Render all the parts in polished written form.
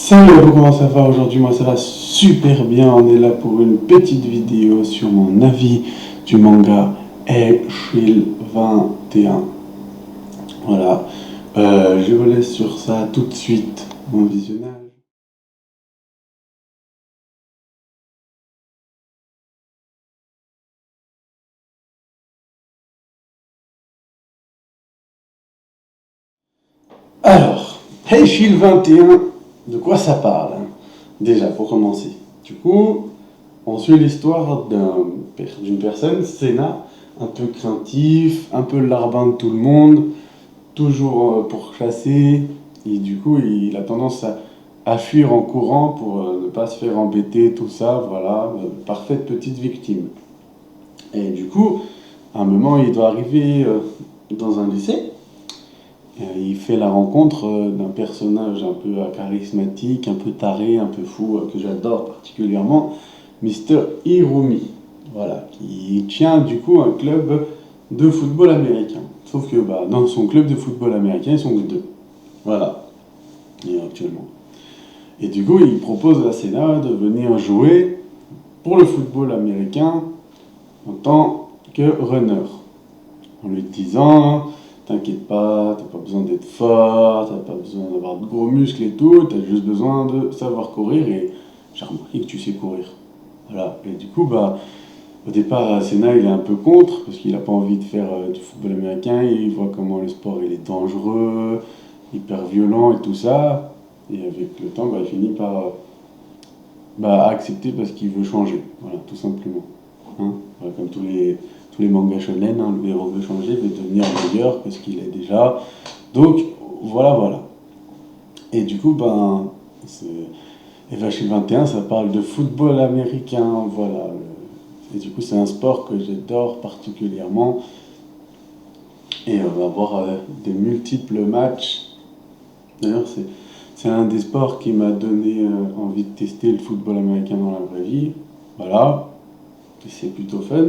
Salut, comment ça va aujourd'hui? Moi ça va super bien, on est là pour une petite vidéo sur mon avis du manga Eishil 21. Voilà, je vous laisse sur ça tout de suite, bon visionnage. Alors, Eishil 21, de quoi ça parle hein? Déjà, pour commencer. Du coup, on suit l'histoire d'une personne, Sena, un peu craintif, un peu larbin de tout le monde, toujours pour chasser, et du coup, il a tendance à fuir en courant pour ne pas se faire embêter, tout ça, voilà, parfaite petite victime. Et du coup, à un moment, il doit arriver dans un lycée. Il fait la rencontre d'un personnage un peu charismatique, un peu taré, un peu fou, que j'adore particulièrement, Mr. Hirumi. Voilà, qui tient du coup un club de football américain. Sauf que dans son club de football américain, ils sont que deux. Voilà, et actuellement. Et du coup, il propose à Sena de venir jouer pour le football américain en tant que runner. En lui disant, t'inquiète pas, t'as pas besoin d'être fort, t'as pas besoin d'avoir de gros muscles et tout, t'as juste besoin de savoir courir et j'ai remarqué que tu sais courir. Voilà, et du coup, au départ, Sena, il est un peu contre, parce qu'il n'a pas envie de faire du football américain, il voit comment le sport il est dangereux, hyper violent et tout ça, et avec le temps, il finit par accepter parce qu'il veut changer, voilà, tout simplement. Hein, voilà, comme tous les mangas shonen, hein, le héros veut changer, veut devenir meilleur que ce qu'il est déjà, donc voilà. Et du coup, Eishil 21, ça parle de football américain, voilà. Et du coup, c'est un sport que j'adore particulièrement. Et on va avoir des multiples matchs. D'ailleurs, c'est un des sports qui m'a donné envie de tester le football américain dans la vraie vie. Voilà. Et c'est plutôt fun.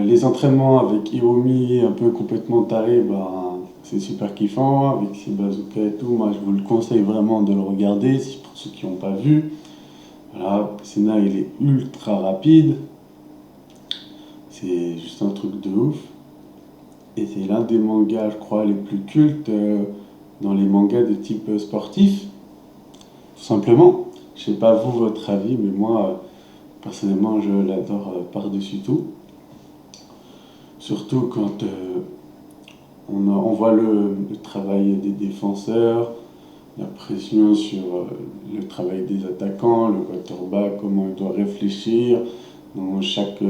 Les entraînements avec Hirumi, un peu complètement taré, c'est super kiffant. Avec ses bazookas et tout, moi je vous le conseille vraiment de le regarder, pour ceux qui n'ont pas vu. Voilà, Sena il est ultra rapide, c'est juste un truc de ouf. Et c'est l'un des mangas, je crois, les plus cultes dans les mangas de type sportif. Tout simplement. Je sais pas vous, votre avis, mais moi, personnellement, je l'adore par-dessus tout. Surtout quand on voit le travail des défenseurs, la pression sur le travail des attaquants, le quarterback, comment il doit réfléchir dans chaque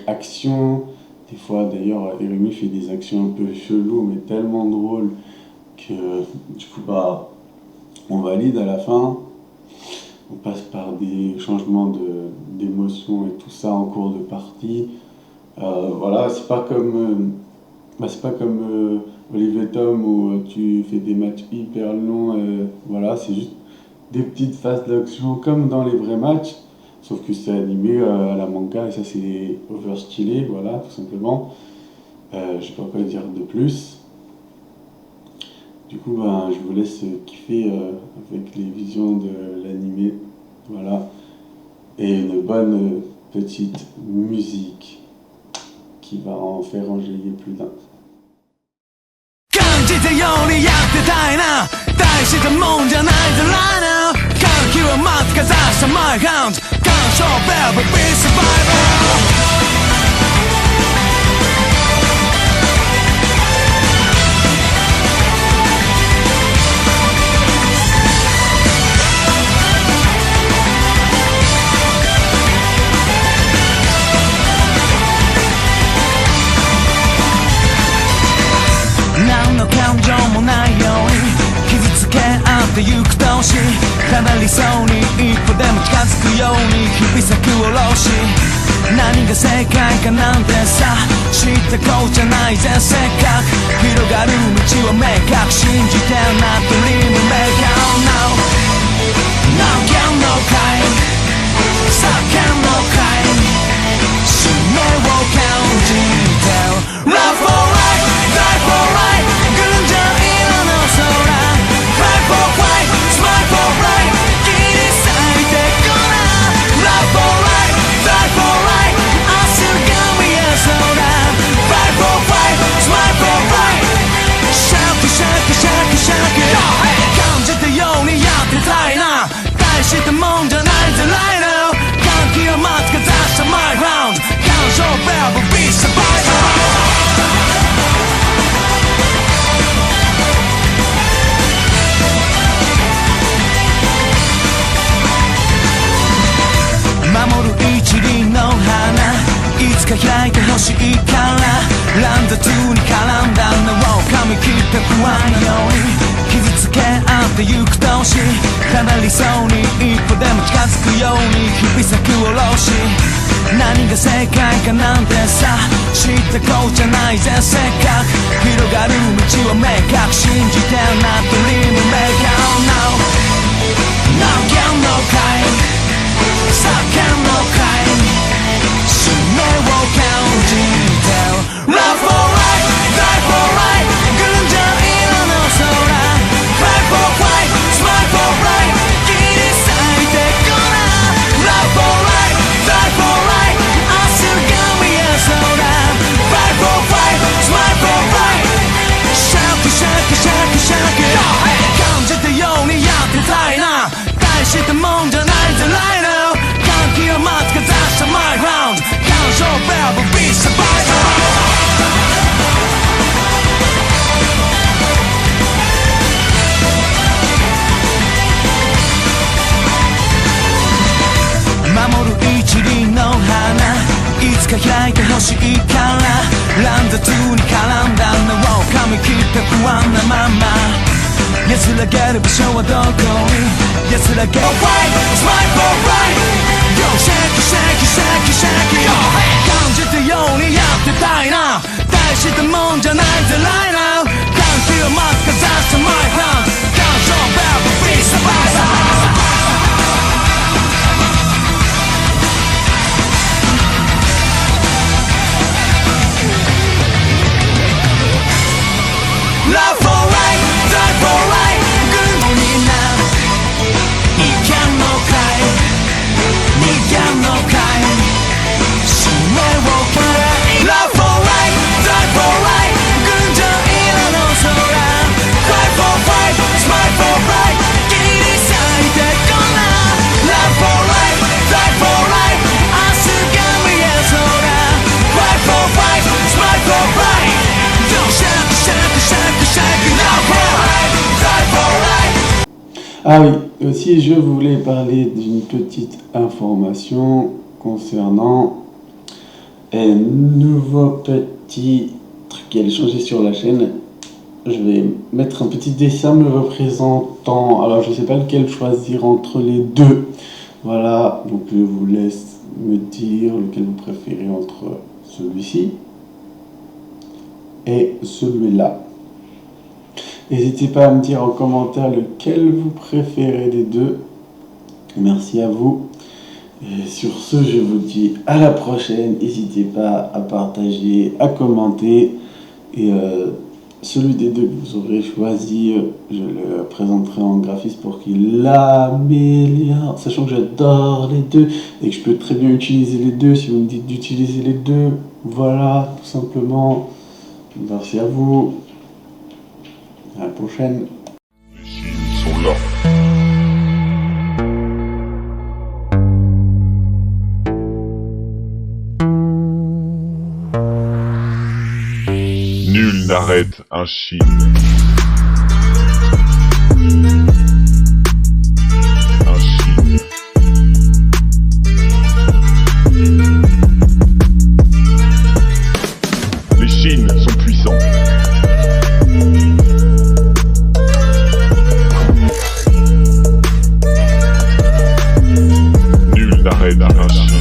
action. Des fois, d'ailleurs, Hirumi fait des actions un peu cheloues, mais tellement drôles que du coup, on valide à la fin. On passe par des changements d'émotions et tout ça en cours de partie. Voilà, c'est pas comme Olivier Tom où tu fais des matchs hyper longs. Voilà, c'est juste des petites phases d'action comme dans les vrais matchs, sauf que c'est animé à la manga et ça c'est overstylé, voilà, tout simplement. Je sais pas quoi dire de plus. Du coup, je vous laisse kiffer avec les visions de l'animé, voilà, et une bonne petite musique qui va en faire enjailler plus d'un. 感じたようにやってたいな大したもんじゃないぜライナー歓喜は待つかざしたマイハンド感傷ベルビーサバイバー何の感情もないように傷つけ合ってゆく同士離りそうに一歩でも近づくように日々咲く下ろし何が正解かなんてさ知ってこうじゃないぜせっかく広がる道は明確信じてなドリームメーカー No No can no kind 叫んのかい使命を感じて Love for life Die for life 群青色の空守る一輪の花いつか開いてほしいから乱雑に絡んだのを噛み切って不安ように傷つけ合ってゆく年離れそうに一歩でも近づくように日々咲く下ろし何が正解かなんてさ知ってこうじゃないぜせっかく広がる道は明確信じてるなドリームメーカー No No can no kind 叫んのかい使命を感じて Love for life Die for life 群青色の空 Cry for fight Smile for life 切り裂いてこな Love for life Die for life 明日が見えそうだ Cry for fight Smile for life シャキシャキシャキシャキ感じたようにやってたいな大したもんじゃないぜ Right now 歓喜を待つかざした My ground 感情ベルボビーサバイバー守る一輪の花いつか開いてほしいから乱雑に絡んだのを噛み切って不安なまま安らげる場所はどこに安らげ Fight Smile for right Yo shake shake shake shake 感じたようにやってたいな大したもんじゃないぜ Right now 歓喜を待つかざした My ground 感情ベルボビーサバイバーLove for life, die for life 群青にな逃げんのかい逃げんのかい使命を変え Love for life, die for life 群青色の空 Cry for fight, smile for life 切り裂いてこな Love for life, die for life 明日が見えそうだ Cry for fight, smile for life Don't shake, shake, shake, shake Love for life, die for life Ah oui, aussi je voulais parler d'une petite information concernant un nouveau petit truc qui allait changer sur la chaîne. Je vais mettre un petit dessin me représentant, alors je ne sais pas lequel choisir entre les deux. Voilà, donc je vous laisse me dire lequel vous préférez entre celui-ci et celui-là. N'hésitez pas à me dire en commentaire lequel vous préférez des deux. Merci à vous. Et sur ce, je vous dis à la prochaine. N'hésitez pas à partager, à commenter. Et celui des deux que vous aurez choisi, je le présenterai en graphisme pour qu'il l'améliore. Sachant que j'adore les deux et que je peux très bien utiliser les deux. Si vous me dites d'utiliser les deux, voilà, tout simplement. Merci à vous. À la prochaine. Les signes sont là. Nul n'arrête un Chine. Un Chine. Les Chines sont puissants. Nul n'arrête un Chine.